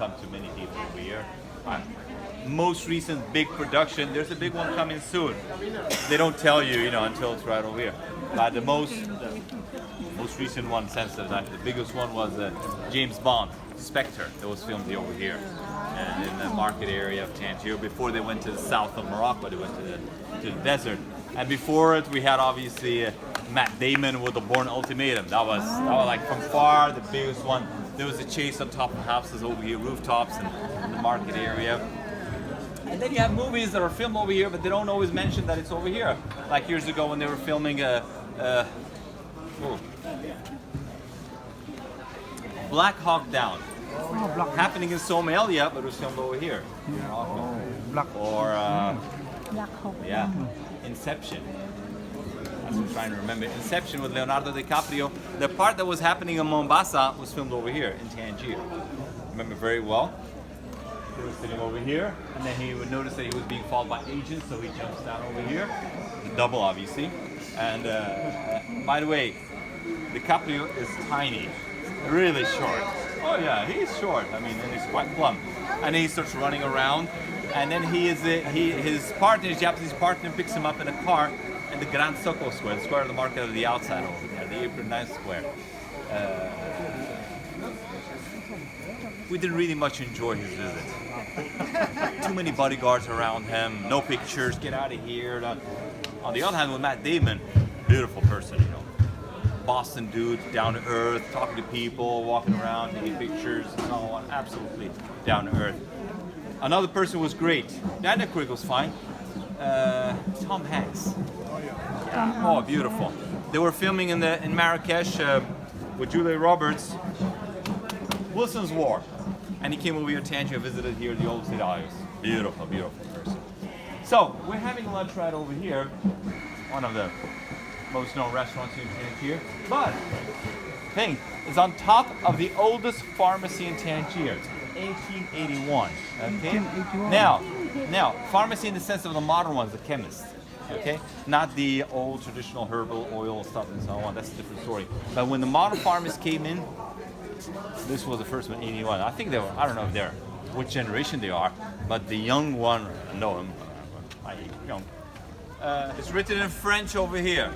come to many people over here. Most recent big production, there's a big one coming soon. They don't tell you, until it's right over here. But the most recent one, since the biggest one was James Bond, Spectre, that was filmed over here. And in the market area of Tangier. Before they went to the south of Morocco, they went to the desert. And before it, we had obviously Matt Damon with the Bourne Ultimatum. That was like from far the biggest one. There was a chase on top of houses over here, rooftops in the market area. And then you have movies that are filmed over here, but they don't always mention that it's over here. Like years ago when they were filming Black Hawk Down. Happening in Somalia, but it was filmed over here. Or Black Hawk. Yeah, Inception. That's what I'm trying to remember. Inception with Leonardo DiCaprio. The part that was happening in Mombasa was filmed over here in Tangier. Remember very well. He was sitting over here, and then he would notice that he was being followed by agents, so he jumps down over here. The double, obviously. And by the way, DiCaprio is tiny, really short. Oh yeah, he's short. I mean, and he's quite plump. And then he starts running around, and then his partner, his Japanese partner, picks him up in a car in the Grand Soko Square, the square of the market of the outside over there, the April 9th Square. We didn't really much enjoy his visit. Too many bodyguards around him, no pictures, get out of here. On the other hand, with Matt Damon, beautiful person, Boston dude, down to earth, talking to people, walking around, taking pictures and so on, absolutely down to earth. Another person was great. Daniel Craig was fine. Tom Hanks. Yeah. Oh, beautiful. They were filming in Marrakesh with Julia Roberts, Wilson's War. And he came over here to Tangier, visited here the Old City Isles. Beautiful, beautiful person. So, we're having lunch right over here, one of the most known restaurants in Tangier. But, thing is on top of the oldest pharmacy in Tangier. It's 1881. Okay? 1881. Now, pharmacy in the sense of the modern ones, the chemist. Okay? Not the old traditional herbal oil stuff and so on. That's a different story. But when the modern pharmacists came in, this was the first one, 81. I think they were, I don't know if they're, which generation they are, but the young one, no, I'm young. It's written in French over here.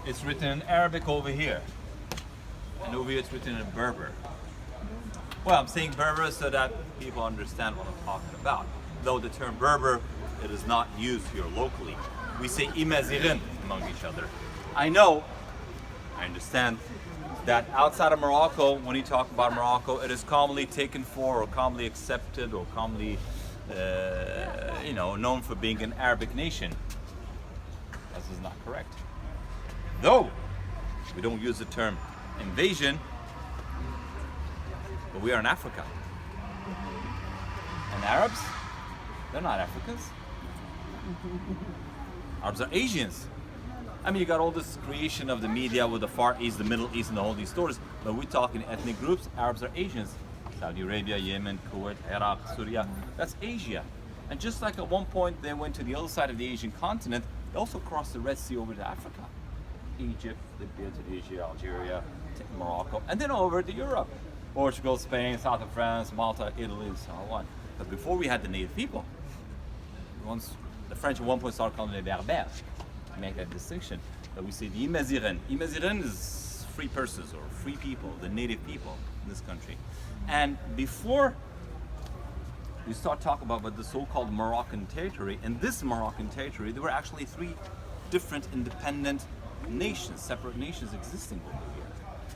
It's written in Arabic over here. And over here it's written in Berber. Well, I'm saying Berber so that people understand what I'm talking about. Though the term Berber, it is not used here locally. We say imazirin among each other. I understand that outside of Morocco, when you talk about Morocco, it is commonly taken for or commonly accepted or commonly, known for being an Arabic nation. This is not correct. Though we don't use the term invasion, but we are in Africa. And Arabs, they're not Africans. Arabs are Asians. I mean, you got all this creation of the media with the Far East, the Middle East, and all these stories, but we're talking ethnic groups. Arabs are Asians. Saudi Arabia, Yemen, Kuwait, Iraq, Syria, that's Asia. And just like at one point they went to the other side of the Asian continent, they also crossed the Red Sea over to Africa. Egypt, Libya, Tunisia, Algeria, Morocco, and then over to Europe. Portugal, Spain, south of France, Malta, Italy, and so on. But before we had the native people, the French at one point started calling them les Berbères, to make that distinction. But we say the Imaziren. Imaziren is free persons or free people, the native people in this country. And before we start talking about the so-called Moroccan territory, in this Moroccan territory, there were actually three different independent nations, separate nations existing over here.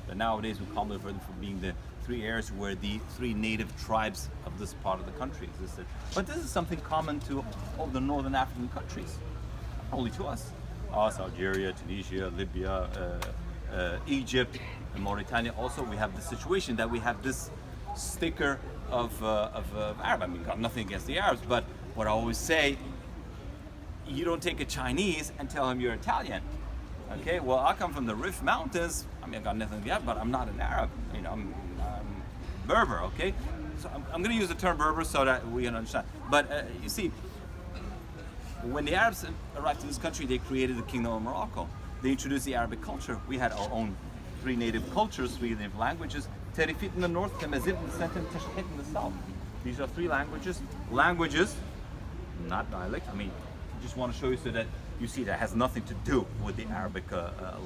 But nowadays we commonly refer them for being the three areas where the three native tribes of this part of the country existed. But this is something common to all the northern African countries, not only to us. Us, Algeria, Tunisia, Libya, Egypt, and Mauritania. Also, we have the situation that we have this sticker of Arab. I mean, got nothing against the Arabs, but what I always say, you don't take a Chinese and tell him you're Italian. Okay, well, I come from the Rif Mountains. I mean, I got nothing against, but I'm not an Arab. I'm Berber. Okay, so I'm going to use the term Berber so that we can understand. But you see, when the Arabs arrived to this country, they created the Kingdom of Morocco. They introduced the Arabic culture. We had our own three native cultures, three native languages. Terifit in the north, Temazit in the center, and Tashhit in the south. These are three languages. Languages, not dialect. I mean, just want to show you so that you see that has nothing to do with the Arabic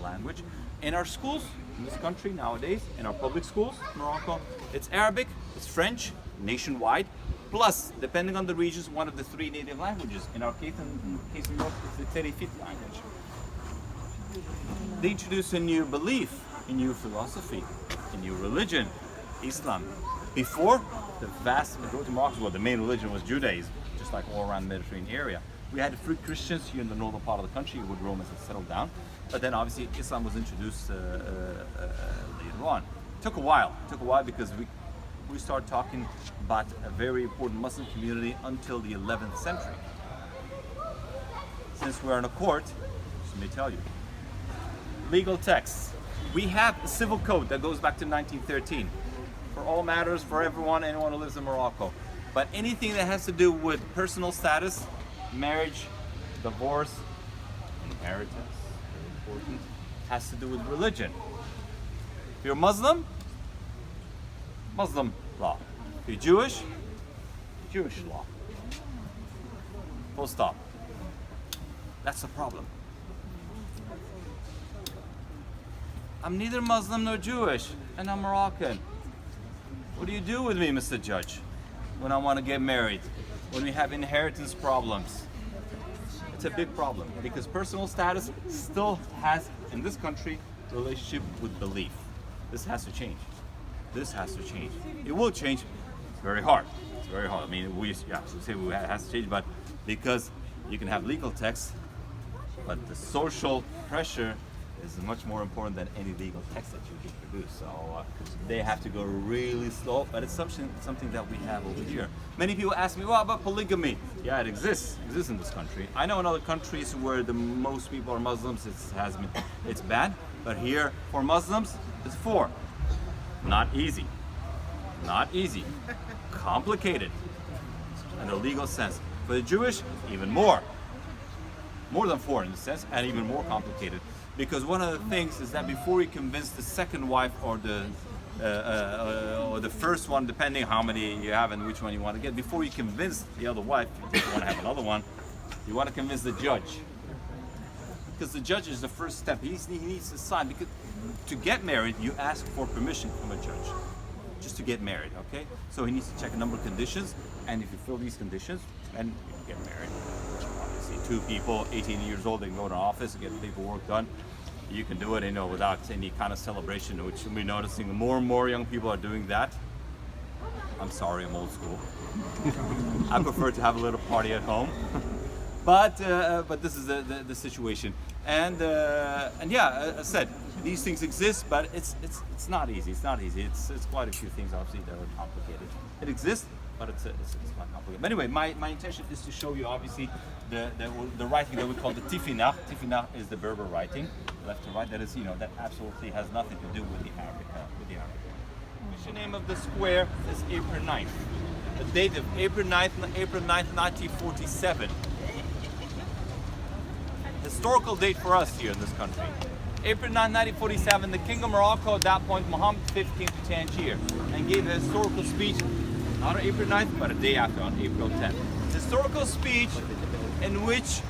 language. In our schools, in this country nowadays, in our public schools, Morocco, it's Arabic, it's French, nationwide, plus, depending on the regions, one of the three native languages. In our case, in North, it's the Terifit language. They introduced a new belief, a new philosophy, a new religion, Islam. Before, the vast majority of Morocco, well, the main religion was Judaism, just like all around the Mediterranean area. We had free Christians here in the northern part of the country with Romans had settled down. But then obviously Islam was introduced later on. It took a while because we started talking about a very important Muslim community until the 11th century. Since we're in a court, let me tell you, legal texts. We have a civil code that goes back to 1913 for all matters, for anyone who lives in Morocco. But anything that has to do with personal status, marriage, divorce, inheritance, very important, has to do with religion. If you're Muslim, Muslim law. If you're Jewish, Jewish law. Full stop. That's the problem. I'm neither Muslim nor Jewish, and I'm Moroccan. What do you do with me, Mr. Judge, when I want to get married? When we have inheritance problems? It's a big problem because personal status still has, in this country, relationship with belief. This has to change. This has to change. It will change. It's very hard. It's very hard. I mean, we say it has to change, but because you can have legal texts, but the social pressure is much more important than any legal text that you can produce. So they have to go really slow, but it's something that we have over here. Many people ask me, what about polygamy? Yeah, it exists in this country. I know in other countries where the most people are Muslims, it's bad, but here for Muslims, it's 4. Not easy. Not easy. Complicated in a legal sense. For the Jewish, even more. More than 4 in a sense, and even more complicated. Because one of the things is that before you convince the second wife or the first one, depending how many you have and which one you want to get, before you convince the other wife, if you want to have another one, you want to convince the judge. Because the judge is the first step. He needs to sign. Because to get married, you ask for permission from a judge. Just to get married, okay? So he needs to check a number of conditions, and if you fill these conditions, then you can get married. Obviously, 2 people, 18 years old, they can go to an office and get paperwork done. You can do it, without any kind of celebration, which we're noticing more and more young people are doing that. I'm sorry, I'm old school. I prefer to have a little party at home. But this is the situation, and yeah, as I said, these things exist, but it's not easy. It's not easy. It's quite a few things obviously that are complicated. It exists, but it's quite complicated. But anyway, my intention is to show you obviously the writing that we call the tifinagh. Tifinagh is the Berber writing, left to right. That is that absolutely has nothing to do with the Arabic. The name of the square is April 9th. The date of April 9th, 1947. Historical date for us here in this country. April 9, 1947, the King of Morocco at that point, Mohammed XV to Tangier, and gave a historical speech, not on April 9th, but a day after, on April 10th. Historical speech in which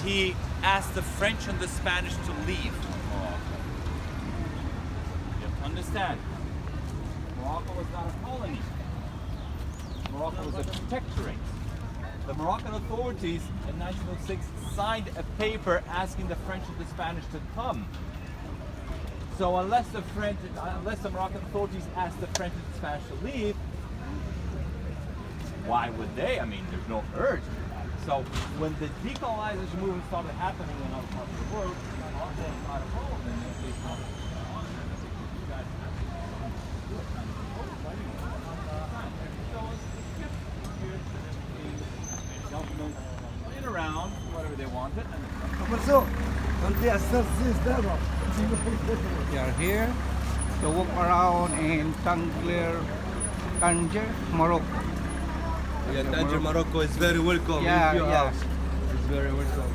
he asked the French and the Spanish to leave Morocco. You have to understand, Morocco was not a colony. Morocco was a protectorate. The Moroccan authorities in 1906 signed a paper asking the French and the Spanish to come. So unless the Moroccan authorities asked the French and the Spanish to leave, why would they? I mean, there's no urge for that. So when the decolonization movement started happening in other parts of the world, Morocco was not involved in it. Playing around, whatever they wanted. We are here to walk around in Tangier, Morocco. Yeah, Tangier, Morocco is very welcome. Yeah, in your yeah. house. It's very welcome.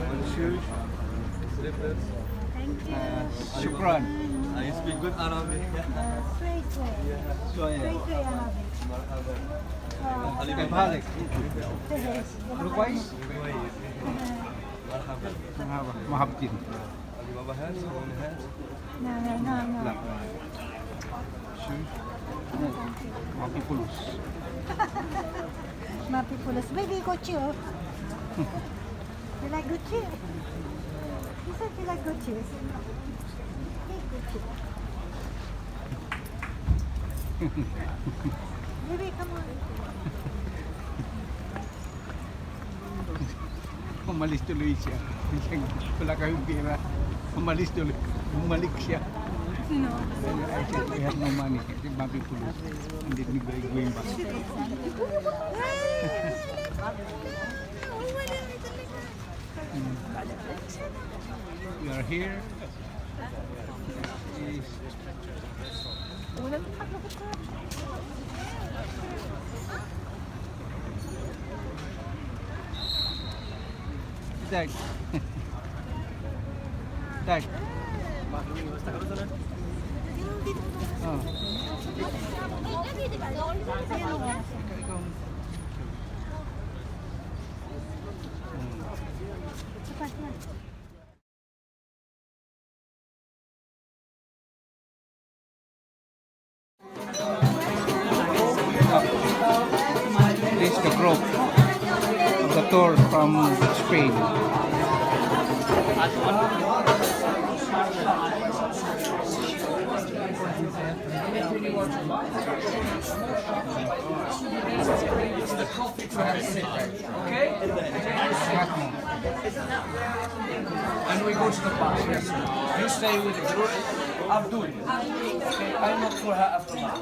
And shoes, slippers. Thank you. Shukran. I speak good Arabic. Straight way. Straight way Arabic. كيف حالك؟ كويس؟ مرحبا. مرحبا محبتين. أبي بابا هات هون هات. No, no, no, no. لا شو؟ ما في فلوس. Mapi pulas. Baby, Gucci. Oh. You like Gucci? You said you like Gucci. Take Gucci. Baby, come on. Umalis tuloy siya. Wala kayong pera. Umalis tuloy. Bumalik siya. No. I said, we have no money. Kasi mapi pulos. Hindi ni going back. We are here. Dad. Dad. Oh. Ikaw. Cepat ya. This is the group of the tour from Spain. Okay? And we go to the bus. Yes. You stay with the group. Abdul. Okay, I look for her after that.